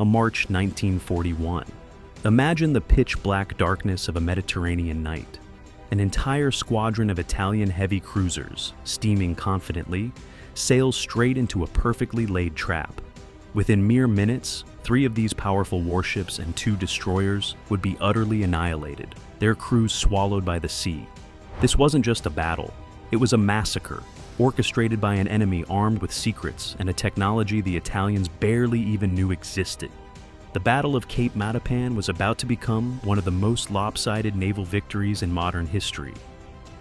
March 1941. Imagine the pitch-black darkness of a Mediterranean night. An entire squadron of Italian heavy cruisers, steaming confidently, sails straight into a perfectly laid trap. Within mere minutes, 3 of these powerful warships and 2 destroyers would be utterly annihilated, their crews swallowed by the sea. This wasn't just a battle, it was a massacre, orchestrated by an enemy armed with secrets and a technology the Italians barely even knew existed. The Battle of Cape Matapan was about to become one of the most lopsided naval victories in modern history.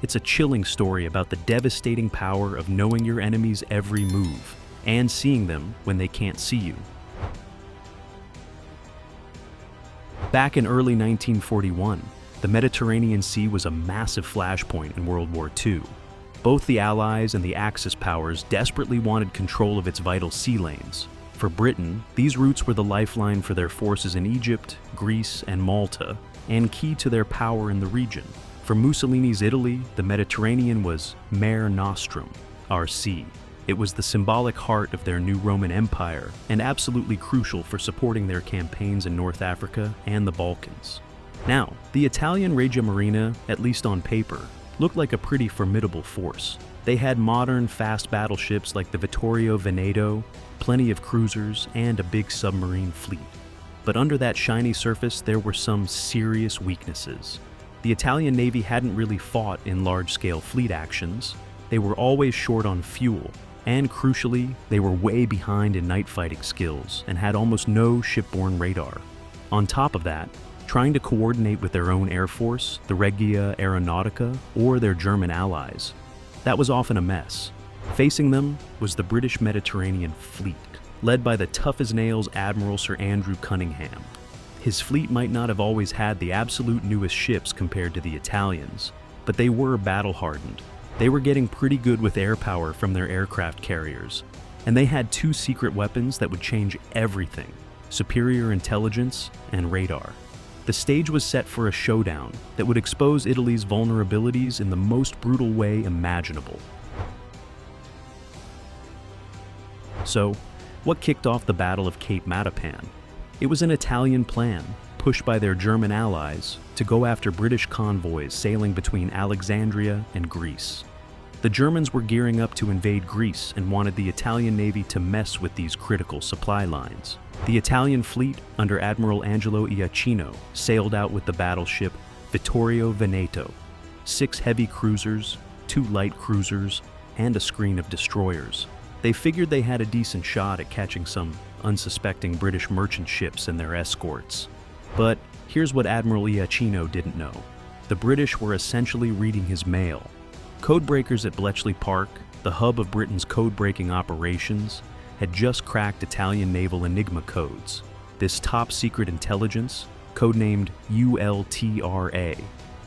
It's a chilling story about the devastating power of knowing your enemy's every move and seeing them when they can't see you. Back in early 1941, the Mediterranean Sea was a massive flashpoint in World War II. Both the Allies and the Axis powers desperately wanted control of its vital sea lanes. For Britain, these routes were the lifeline for their forces in Egypt, Greece, and Malta, and key to their power in the region. For Mussolini's Italy, the Mediterranean was Mare Nostrum, our sea. It was the symbolic heart of their new Roman Empire, and absolutely crucial for supporting their campaigns in North Africa and the Balkans. Now, the Italian Regia Marina, at least on paper, looked like a pretty formidable force. They had modern, fast battleships like the Vittorio Veneto, plenty of cruisers, and a big submarine fleet. But under that shiny surface, there were some serious weaknesses. The Italian Navy hadn't really fought in large-scale fleet actions. They were always short on fuel, and crucially, they were way behind in night fighting skills and had almost no shipborne radar. On top of that, trying to coordinate with their own air force, the Regia Aeronautica, or their German allies, that was often a mess. Facing them was the British Mediterranean Fleet, led by the tough-as-nails Admiral Sir Andrew Cunningham. His fleet might not have always had the absolute newest ships compared to the Italians, but they were battle-hardened. They were getting pretty good with air power from their aircraft carriers, and they had 2 secret weapons that would change everything: superior intelligence and radar. The stage was set for a showdown that would expose Italy's vulnerabilities in the most brutal way imaginable. So, what kicked off the Battle of Cape Matapan? It was an Italian plan, pushed by their German allies, to go after British convoys sailing between Alexandria and Greece. The Germans were gearing up to invade Greece and wanted the Italian Navy to mess with these critical supply lines. The Italian fleet, under Admiral Angelo Iachino, sailed out with the battleship Vittorio Veneto, 6 heavy cruisers, 2 light cruisers, and a screen of destroyers. They figured they had a decent shot at catching some unsuspecting British merchant ships and their escorts. But here's what Admiral Iachino didn't know. The British were essentially reading his mail. Codebreakers at Bletchley Park, the hub of Britain's code-breaking operations, had just cracked Italian naval Enigma codes. This top-secret intelligence, codenamed ULTRA,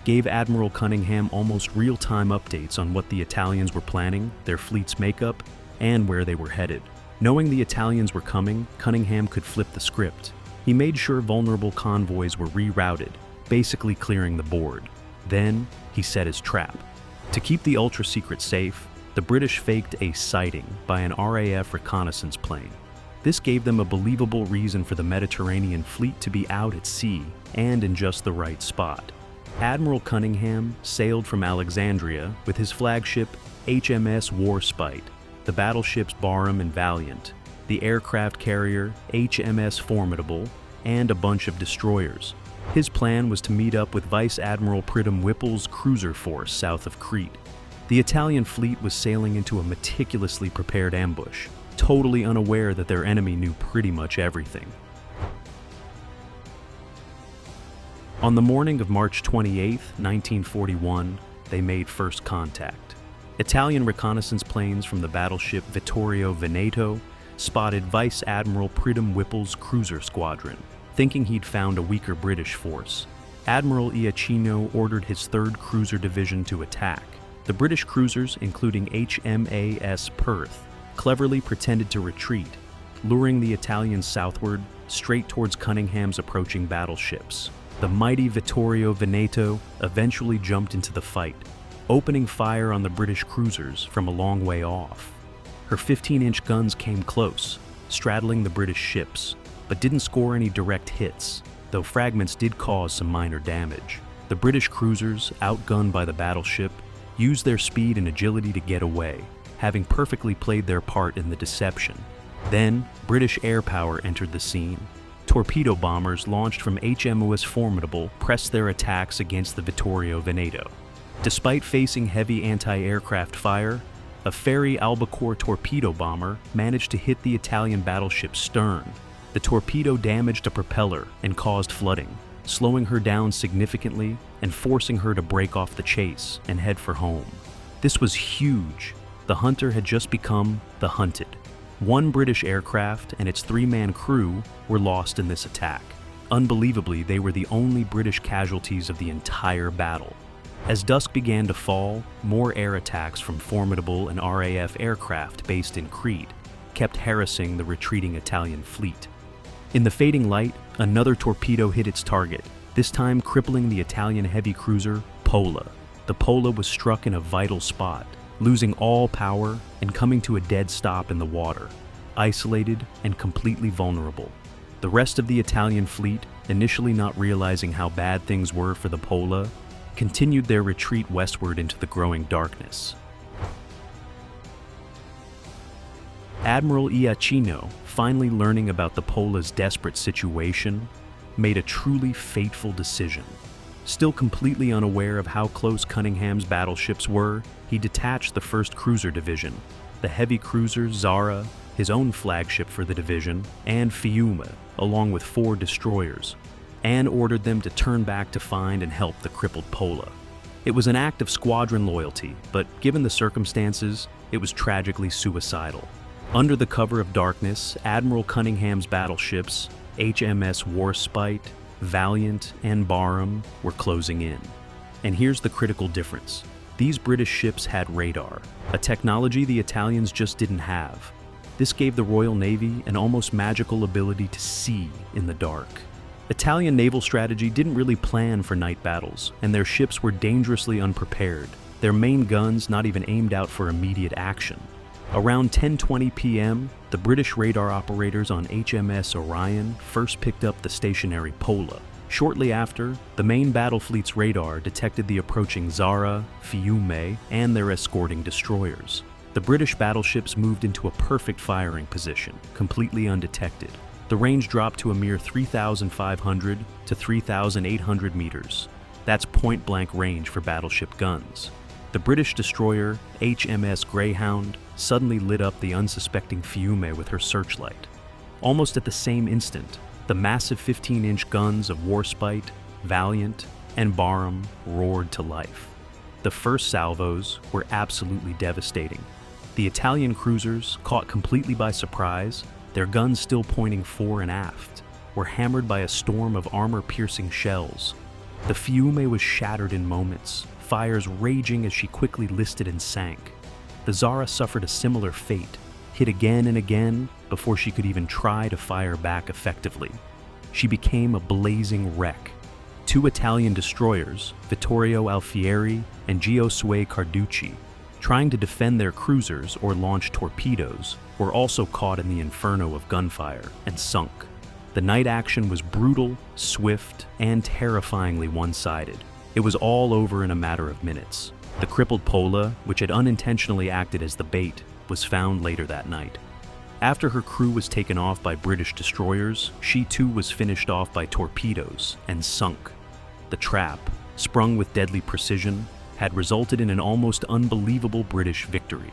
gave Admiral Cunningham almost real-time updates on what the Italians were planning, their fleet's makeup, and where they were headed. Knowing the Italians were coming, Cunningham could flip the script. He made sure vulnerable convoys were rerouted, basically clearing the board. Then, he set his trap. To keep the ultra-secret safe, the British faked a sighting by an RAF reconnaissance plane. This gave them a believable reason for the Mediterranean fleet to be out at sea and in just the right spot. Admiral Cunningham sailed from Alexandria with his flagship HMS Warspite, the battleships Barham and Valiant, the aircraft carrier HMS Formidable, and a bunch of destroyers. His plan was to meet up with Vice Admiral Pridham Whipple's cruiser force south of Crete. The Italian fleet was sailing into a meticulously prepared ambush, totally unaware that their enemy knew pretty much everything. On the morning of March 28, 1941, they made first contact. Italian reconnaissance planes from the battleship Vittorio Veneto spotted Vice Admiral Pridham Whipple's cruiser squadron. Thinking he'd found a weaker British force, Admiral Iachino ordered his 3rd Cruiser Division to attack. The British cruisers, including HMAS Perth, cleverly pretended to retreat, luring the Italians southward, straight towards Cunningham's approaching battleships. The mighty Vittorio Veneto eventually jumped into the fight, opening fire on the British cruisers from a long way off. Her 15-inch guns came close, straddling the British ships, but didn't score any direct hits, though fragments did cause some minor damage. The British cruisers, outgunned by the battleship, used their speed and agility to get away, having perfectly played their part in the deception. Then, British air power entered the scene. Torpedo bombers launched from HMOS Formidable pressed their attacks against the Vittorio Veneto. Despite facing heavy anti-aircraft fire, a Ferry Albacore torpedo bomber managed to hit the Italian battleship's stern. The torpedo damaged a propeller and caused flooding, slowing her down significantly and forcing her to break off the chase and head for home. This was huge. The Hunter had just become the Hunted. One British aircraft and its 3-man crew were lost in this attack. Unbelievably, they were the only British casualties of the entire battle. As dusk began to fall, more air attacks from Formidable and RAF aircraft based in Crete kept harassing the retreating Italian fleet. In the fading light, another torpedo hit its target, this time crippling the Italian heavy cruiser Pola. The Pola was struck in a vital spot, losing all power and coming to a dead stop in the water, isolated and completely vulnerable. The rest of the Italian fleet, initially not realizing how bad things were for the Pola, continued their retreat westward into the growing darkness. Admiral Iachino, finally learning about the Pola's desperate situation, made a truly fateful decision. Still completely unaware of how close Cunningham's battleships were, he detached the 1st Cruiser Division, the heavy cruiser Zara, his own flagship for the division, and Fiume, along with 4 destroyers, and ordered them to turn back to find and help the crippled Pola. It was an act of squadron loyalty, but given the circumstances, it was tragically suicidal. Under the cover of darkness, Admiral Cunningham's battleships, HMS Warspite, Valiant, and Barham, were closing in. And here's the critical difference. These British ships had radar, a technology the Italians just didn't have. This gave the Royal Navy an almost magical ability to see in the dark. Italian naval strategy didn't really plan for night battles, and their ships were dangerously unprepared, their main guns not even aimed out for immediate action. Around 10:20 p.m., the British radar operators on HMS Orion first picked up the stationary Pola. Shortly after, the main battle fleet's radar detected the approaching Zara, Fiume, and their escorting destroyers. The British battleships moved into a perfect firing position, completely undetected. The range dropped to a mere 3,500 to 3,800 meters. That's point-blank range for battleship guns. The British destroyer, HMS Greyhound, suddenly lit up the unsuspecting Fiume with her searchlight. Almost at the same instant, the massive 15-inch guns of Warspite, Valiant, and Barham roared to life. The first salvos were absolutely devastating. The Italian cruisers, caught completely by surprise, their guns still pointing fore and aft, were hammered by a storm of armor-piercing shells. The Fiume was shattered in moments, fires raging as she quickly listed and sank. The Zara suffered a similar fate, hit again and again before she could even try to fire back effectively. She became a blazing wreck. 2 Italian destroyers, Vittorio Alfieri and Giosuè Carducci, trying to defend their cruisers or launch torpedoes, were also caught in the inferno of gunfire and sunk. The night action was brutal, swift, and terrifyingly one-sided. It was all over in a matter of minutes. The crippled Pola, which had unintentionally acted as the bait, was found later that night. After her crew was taken off by British destroyers, she too was finished off by torpedoes and sunk. The trap, sprung with deadly precision, had resulted in an almost unbelievable British victory.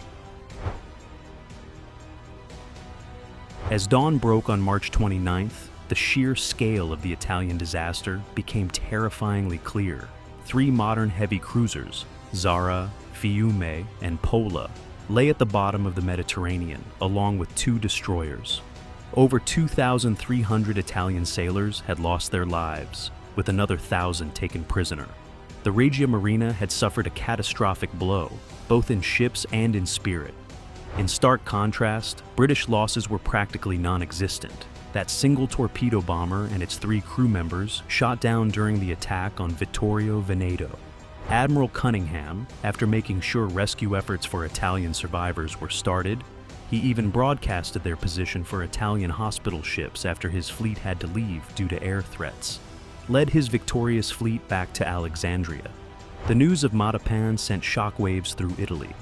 As dawn broke on March 29th, the sheer scale of the Italian disaster became terrifyingly clear. 3 modern heavy cruisers, Zara, Fiume, and Pola, lay at the bottom of the Mediterranean, along with 2 destroyers. Over 2,300 Italian sailors had lost their lives, with another 1,000 taken prisoner. The Regia Marina had suffered a catastrophic blow, both in ships and in spirit. In stark contrast, British losses were practically non-existent. That single torpedo bomber and its 3 crew members shot down during the attack on Vittorio Veneto. Admiral Cunningham, after making sure rescue efforts for Italian survivors were started, He even broadcasted their position for Italian hospital ships after his fleet had to leave due to air threats, led his victorious fleet back to Alexandria. The news of Matapan sent shockwaves through Italy.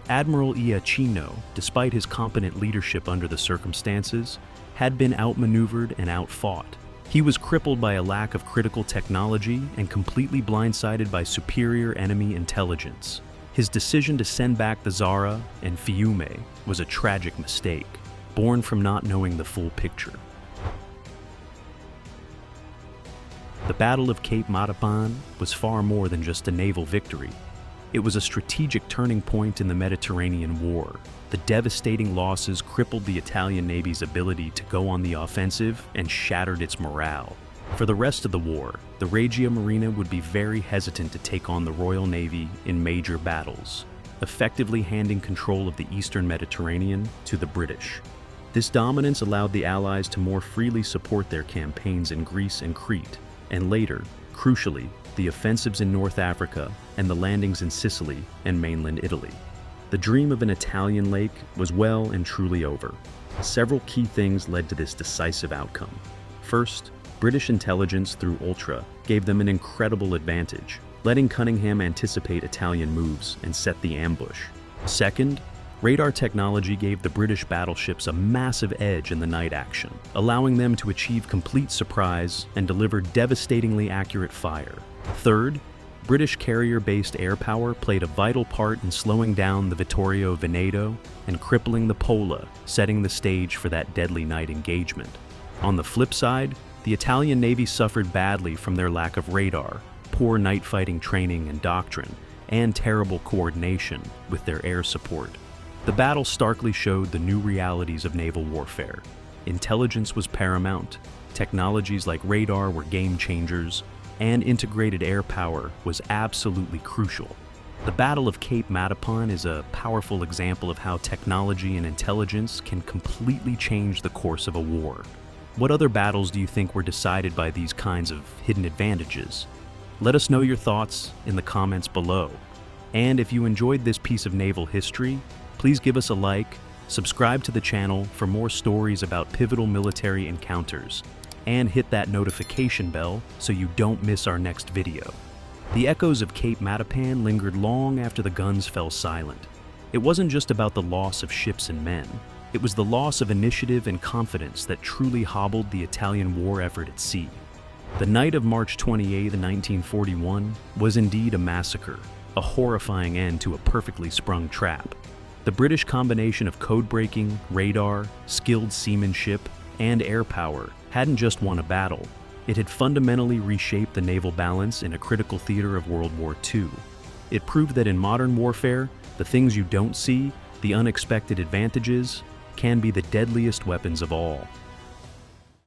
Admiral Cunningham, despite his competent leadership under the circumstances, had been outmaneuvered and outfought. He was crippled by a lack of critical technology and completely blindsided by superior enemy intelligence. His decision to send back the Zara and Fiume was a tragic mistake, born from not knowing the full picture. The Battle of Cape Matapan was far more than just a naval victory. It was a strategic turning point in the Mediterranean War. The devastating losses crippled the Italian Navy's ability to go on the offensive and shattered its morale. For the rest of the war, the Regia Marina would be very hesitant to take on the Royal Navy in major battles, effectively handing control of the Eastern Mediterranean to the British. This dominance allowed the Allies to more freely support their campaigns in Greece and Crete, and later, crucially, the offensives in North Africa and the landings in Sicily and mainland Italy. The dream of an Italian lake was well and truly over. Several key things led to this decisive outcome. First, British intelligence through Ultra gave them an incredible advantage, letting Cunningham anticipate Italian moves and set the ambush. Second, radar technology gave the British battleships a massive edge in the night action, allowing them to achieve complete surprise and deliver devastatingly accurate fire. Third, British carrier-based air power played a vital part in slowing down the Vittorio Veneto and crippling the Pola, setting the stage for that deadly night engagement. On the flip side, the Italian Navy suffered badly from their lack of radar, poor night fighting training and doctrine, and terrible coordination with their air support. The battle starkly showed the new realities of naval warfare. Intelligence was paramount, technologies like radar were game changers, and integrated air power was absolutely crucial. The Battle of Cape Matapan is a powerful example of how technology and intelligence can completely change the course of a war. What other battles do you think were decided by these kinds of hidden advantages? Let us know your thoughts in the comments below. And if you enjoyed this piece of naval history, please give us a like, subscribe to the channel for more stories about pivotal military encounters, and hit that notification bell so you don't miss our next video. The echoes of Cape Matapan lingered long after the guns fell silent. It wasn't just about the loss of ships and men. It was the loss of initiative and confidence that truly hobbled the Italian war effort at sea. The night of March 28, 1941 was indeed a massacre, a horrifying end to a perfectly sprung trap. The British combination of code-breaking, radar, skilled seamanship, and air power hadn't just won a battle, it had fundamentally reshaped the naval balance in a critical theater of World War II. It proved that in modern warfare, the things you don't see, the unexpected advantages, can be the deadliest weapons of all.